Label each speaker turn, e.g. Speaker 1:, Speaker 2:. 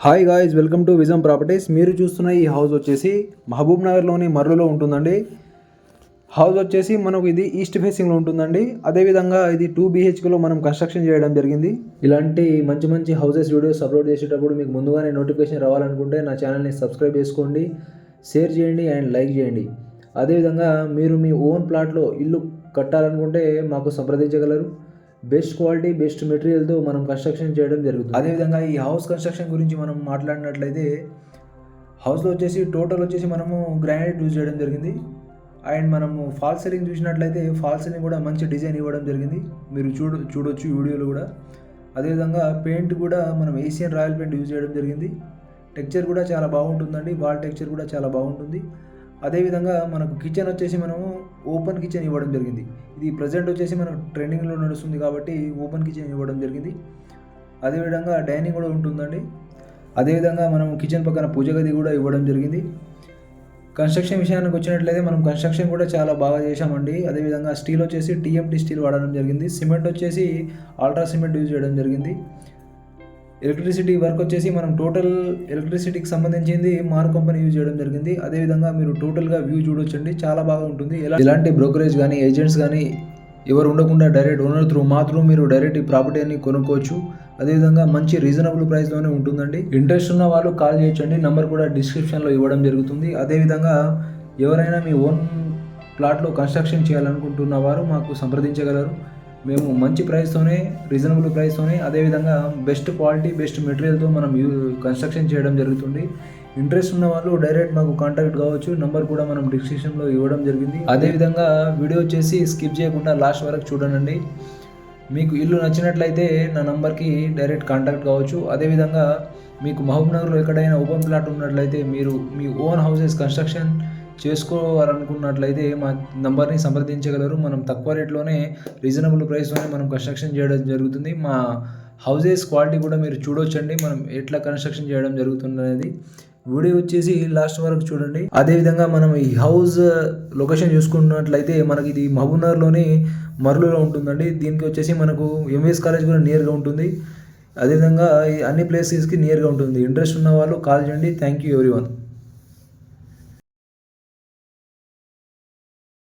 Speaker 1: Hi guys, welcome to wisdom properties. మీరు చూస్తున్న ఈ హౌస్ వచ్చేసి మహబూబ్ నగర్లోని మర్రులో ఉంటుందండి. హౌస్ వచ్చేసి మనకు ఇది ఈస్ట్ ఫేసింగ్లో ఉంటుందండి. అదేవిధంగా ఇది 2 BHKలో మనం కన్స్ట్రక్షన్ చేయడం జరిగింది. ఇలాంటి మంచి మంచి హౌసెస్ వీడియోస్ అప్లోడ్ చేసేటప్పుడు మీకు ముందుగానే నోటిఫికేషన్ రావాలనుకుంటే నా ఛానల్ని సబ్స్క్రైబ్ చేసుకోండి, షేర్ చేయండి అండ్ లైక్ చేయండి. అదేవిధంగా మీరు మీ ఓన్ ప్లాట్లో ఇల్లు కట్టాలనుకుంటే మాకు సంప్రదించగలరు. బెస్ట్ క్వాలిటీ బెస్ట్ మెటీరియల్తో మనం కన్స్ట్రక్షన్ చేయడం జరుగుతుంది. అదేవిధంగా ఈ హౌస్ కన్స్ట్రక్షన్ గురించి మనం మాట్లాడినట్లయితే హౌస్లో వచ్చేసి టోటల్ వచ్చేసి మనము గ్రానైట్ యూజ్ చేయడం జరిగింది. అండ్ మనము ఫాల్ సీలింగ్ చూసినట్లయితే ఫాల్ సీలింగ్ కూడా మంచి డిజైన్ ఇవ్వడం జరిగింది. మీరు చూడొచ్చు వీడియోలో కూడా. అదేవిధంగా పెయింట్ కూడా మనం ఏషియన్ రాయల్ పెయింట్ యూజ్ చేయడం జరిగింది. టెక్చర్ కూడా చాలా బాగుంటుందండి. వాల్ టెక్చర్ కూడా చాలా బాగుంటుంది. అదేవిధంగా మనకు కిచెన్ వచ్చేసి మనము ఓపెన్ కిచెన్ ఇవ్వడం జరిగింది. ఇది ప్రజెంట్ వచ్చేసి మనకు ట్రెండింగ్లో నడుస్తుంది కాబట్టి ఓపెన్ కిచెన్ ఇవ్వడం జరిగింది. అదేవిధంగా డైనింగ్ కూడా ఉంటుందండి. అదేవిధంగా మనం కిచెన్ పక్కన పూజ గది కూడా ఇవ్వడం జరిగింది. కన్స్ట్రక్షన్ విషయానికి వచ్చినట్లయితే మనం కన్స్ట్రక్షన్ కూడా చాలా బాగా చేశామండి. అదేవిధంగా స్టీల్ వచ్చేసి TMT స్టీల్ వాడడం జరిగింది. సిమెంట్ వచ్చేసి అల్ట్రా సిమెంట్ యూజ్ చేయడం జరిగింది. ఎలక్ట్రిసిటీ వర్క్ వచ్చేసి మనం టోటల్ ఎలక్ట్రిసిటీకి సంబంధించింది మారు కంపెనీ యూజ్ చేయడం జరిగింది. అదేవిధంగా మీరు టోటల్గా వ్యూ చూడొచ్చండి, చాలా బాగా ఉంటుంది. ఎలాంటి బ్రోకరేజ్ కానీ ఏజెంట్స్ కానీ ఎవరు ఉండకుండా డైరెక్ట్ ఓనర్ త్రూ మీరు డైరెక్ట్ ఈ ప్రాపర్టీ అని కొనుక్కోవచ్చు. అదేవిధంగా మంచి రీజనబుల్ ప్రైస్లోనే ఉంటుందండి. ఇంట్రెస్ట్ ఉన్న వాళ్ళు కాల్ చేయొచ్చండి, నెంబర్ కూడా డిస్క్రిప్షన్లో ఇవ్వడం జరుగుతుంది. అదేవిధంగా ఎవరైనా మీ ఓన్ ప్లాట్లో కన్స్ట్రక్షన్ చేయాలనుకుంటున్న వారు మాకు సంప్రదించగలరు. మేము మంచి ప్రైస్తోనే రీజనబుల్ ప్రైస్తోనే అదేవిధంగా బెస్ట్ క్వాలిటీ బెస్ట్ మెటీరియల్తో మనం కన్స్ట్రక్షన్ చేయడం జరుగుతుంది. ఇంట్రెస్ట్ ఉన్న వాళ్ళు డైరెక్ట్ మాకు కాంటాక్ట్ కావచ్చు. నెంబర్ కూడా మనం డిస్క్రిప్షన్లో ఇవ్వడం జరిగింది. అదేవిధంగా వీడియో వచ్చేసి స్కిప్ చేయకుండా లాస్ట్ వరకు చూడండి. మీకు ఇల్లు నచ్చినట్లయితే నా నంబర్కి డైరెక్ట్ కాంటాక్ట్ కావచ్చు. అదేవిధంగా మీకు మహబూబ్ నగర్లో ఎక్కడైనా ఓపెన్ ప్లాట్ ఉన్నట్లయితే మీరు మీ ఓన్ హౌసెస్ కన్స్ట్రక్షన్ చేసుకోవాలనుకున్నట్లయితే మా నంబర్ని సంప్రదించగలరు. మనం తక్కువ రేట్లోనే రీజనబుల్ ప్రైస్లోనే మనం కన్స్ట్రక్షన్ చేయడం జరుగుతుంది. మా హౌసెస్ క్వాలిటీ కూడా మీరు చూడొచ్చండి, మనం ఎట్లా కన్స్ట్రక్షన్ చేయడం జరుగుతుంది అనేది. వీడియో వచ్చేసి లాస్ట్ వరకు చూడండి. అదేవిధంగా మనం ఈ హౌస్ లొకేషన్ చూసుకున్నట్లయితే మనకి ఇది మహబూబ్ నగర్లోని మర్రులో ఉంటుందండి. దీనికి వచ్చేసి మనకు MVS కాలేజ్ కూడా నియర్గా ఉంటుంది. అదేవిధంగా అన్ని ప్లేసెస్కి నియర్గా ఉంటుంది. ఇంట్రెస్ట్ ఉన్న వాళ్ళు కాల్ చేయండి. Thank you everyone.